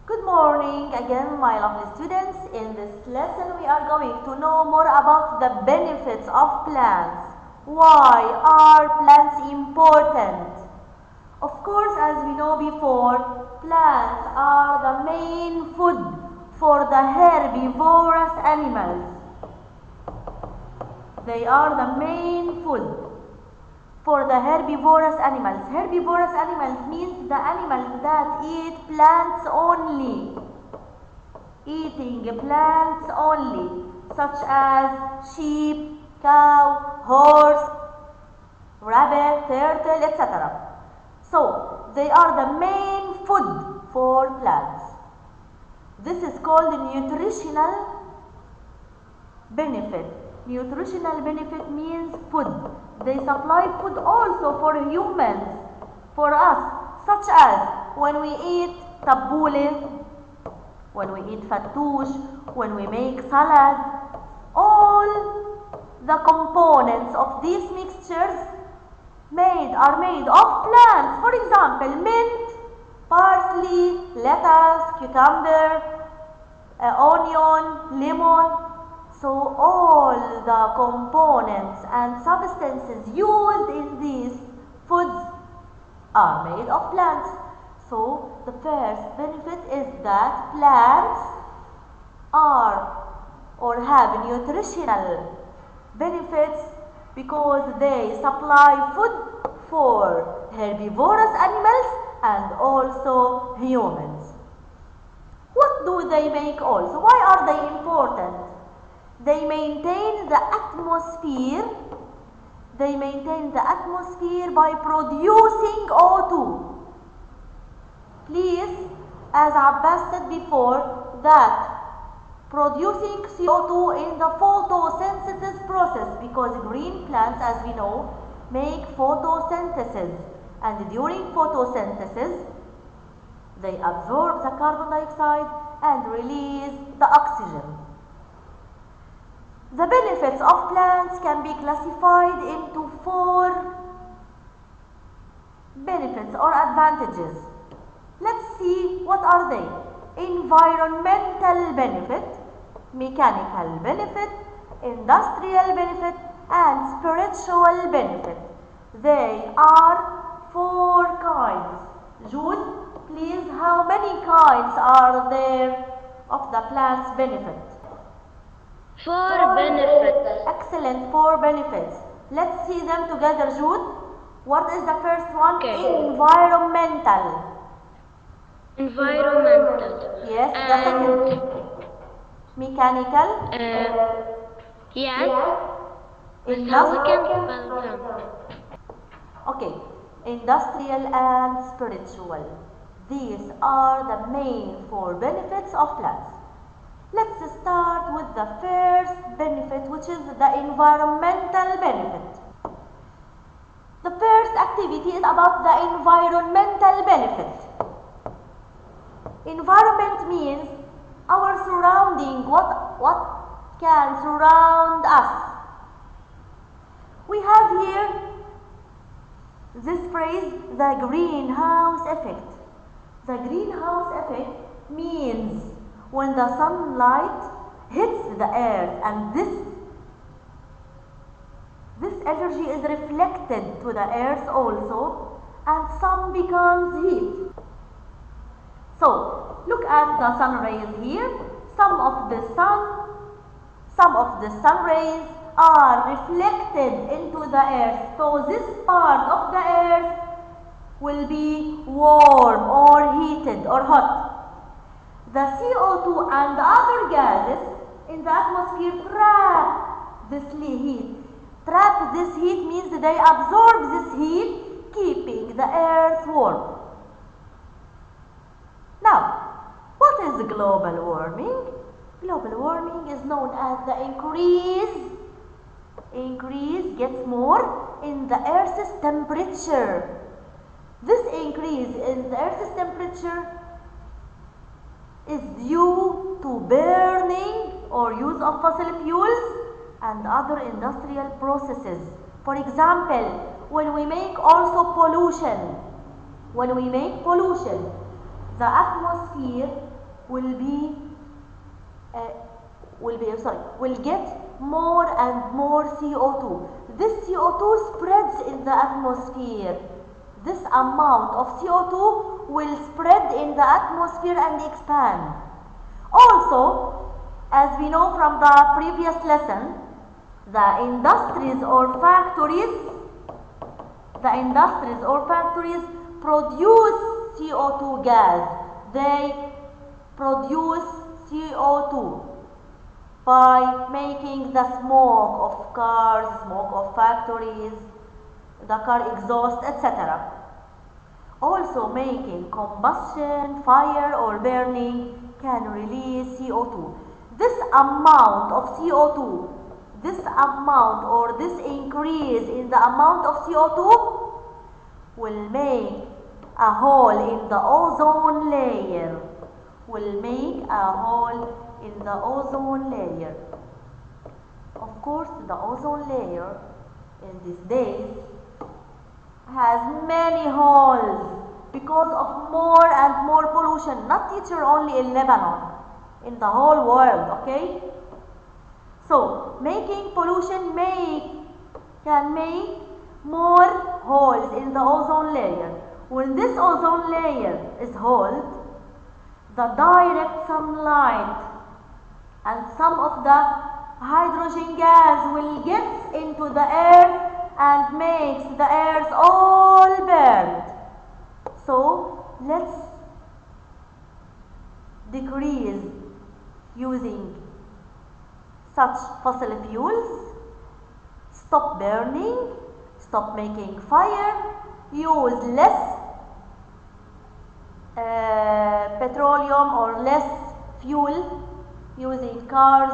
Good morning again, my lovely students. In this lesson, we are going to know more about the benefits of plants. Why are plants important? Of course, as we know before, plants are the main food for the herbivorous animals. They are the main food for the herbivorous animals. Herbivorous animals means the animals that eat plants only. Eating plants only, such as sheep, cow, horse, rabbit, turtle, etc. So, they are the main food for plants. This is called nutritional benefit. Nutritional benefit means food. They supply food also for humans, for us, such as when we eat tabbouleh, when we eat fattoush, when we make salad. All the components of these mixtures are made of plants. For example, mint, parsley, lettuce, cucumber, onion, lemon. So all the components and substances used in these foods are made of plants. So the first benefit is that plants are or have nutritional benefits because they supply food for herbivorous animals and also humans. What do they make also? Why are they important? They maintain the atmosphere. They maintain the atmosphere by producing O2. Please, as Abbas said before, that producing CO2 in the photosynthesis process, because green plants, as we know, make photosynthesis, and during photosynthesis they absorb the carbon dioxide and release the oxygen. The benefits of plants can be classified into 4 benefits or advantages. Let's see what are they. Environmental benefit, mechanical benefit, industrial benefit, and spiritual benefit. They are 4 kinds. Jude, please, how many kinds are there of the plant's benefit? 4 benefits. Excellent, 4 benefits. Let's see them together, Jude. What is the first one? Okay. Environmental. Environmental. Yes, the second. Mechanical. Yes. Bس how we can spell them? Okay, industrial and spiritual. These are the main 4 benefits of plants. Let's start with the first benefit, which is the environmental benefit. The first activity is about the environmental benefit. Environment means our surrounding, what can surround us. We have here this phrase, the greenhouse effect. The greenhouse effect means when the sunlight hits the earth and this energy is reflected to the earth also, and sun becomes heat. So look at the sun rays here. Some of the sun rays are reflected into the earth. So this part of the earth will be warm or heated or hot. The CO2 and the other gases in the atmosphere trap this heat. Trap this heat means they absorb this heat, keeping the earth warm. Now, what is global warming? Global warming is known as the increase gets more in the Earth's temperature. This increase in the Earth's temperature is due to burning or use of fossil fuels and other industrial processes. For example, when we make pollution, the atmosphere will be will get more and more CO2. This CO2 spreads in the atmosphere. This amount of CO2 will spread in the atmosphere and expand. Also, as we know from the previous lesson, the industries or factories produce CO2 gas. They produce CO2 by making the smoke of cars, smoke of factories, the car exhaust, etc. Also, making combustion, fire or burning can release CO2. This amount of CO2, this amount or this increase in the amount of CO2 will make a hole in the ozone layer. Of course, the ozone layer in these days has many holes because of more and more pollution, not teacher only in Lebanon, in the whole world, okay? So, making pollution can make more holes in the ozone layer. When this ozone layer is holed, the direct sunlight and some of the hydrogen gas will get into the air and makes the earth all burned. So let's decrease using such fossil fuels, stop burning, stop making fire, use less petroleum or less fuel. Using cars,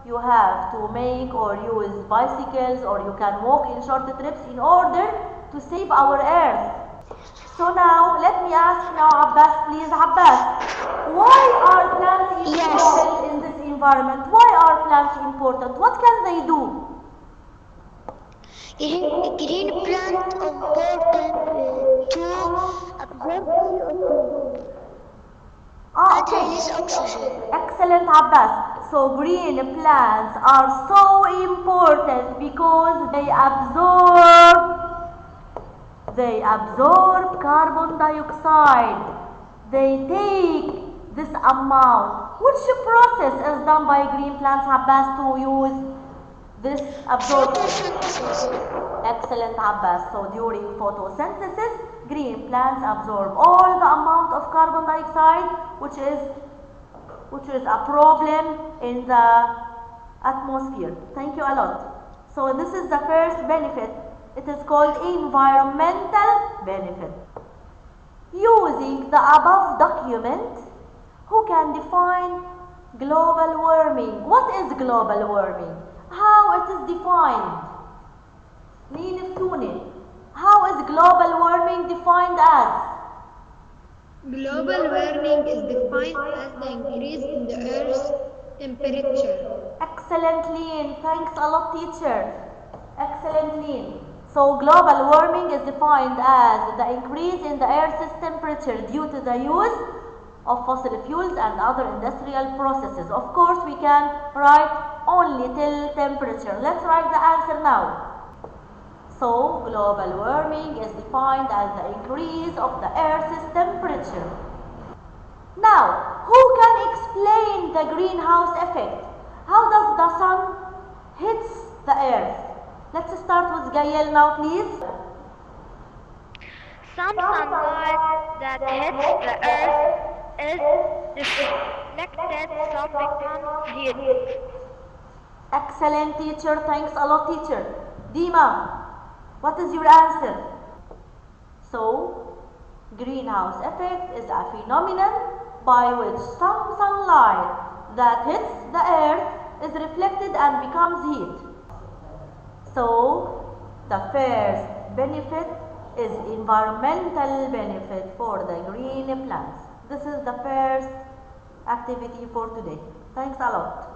you have to make or use bicycles, or you can walk in short trips in order to save our earth. So now let me ask now Abbas, please. Abbas, why are plants important in this environment? Why are plants important? What can they do? Green plant important to absorb CO2 and release oxygen. Excellent, Abbas. So green plants are so important because they absorb carbon dioxide. They take this amount. Which process is done by green plants, Abbas, to use this absorption? Photosynthesis. Excellent, Abbas. So during photosynthesis, green plants absorb all the amount of carbon dioxide which is a problem in the atmosphere. Thank you a lot. So this is the first benefit. It is called environmental benefit. Using the above document, who can define global warming? What is global warming? How it is defined? مين السوني? How is global warming defined as? Global warming is defined as the increase in the Earth's temperature. Excellent, Lean. Thanks a lot, teacher. Excellent, Lean. So global warming is defined as the increase in the Earth's temperature due to the use of fossil fuels and other industrial processes. Of course, we can write only till temperature. Let's write the answer now. So, global warming is defined as the increase of the Earth's temperature. Now, who can explain the greenhouse effect? How does the sun hits the Earth? Let's start with Gael now, please. Some sunlight that hits the earth is reflected, so becomes heat. Excellent, teacher. Thanks a lot, teacher. Dima, what is your answer? So, greenhouse effect is a phenomenon by which some sunlight that hits the earth is reflected and becomes heat. So, the first benefit is environmental benefit for the green plants. This is the first activity for today. Thanks a lot.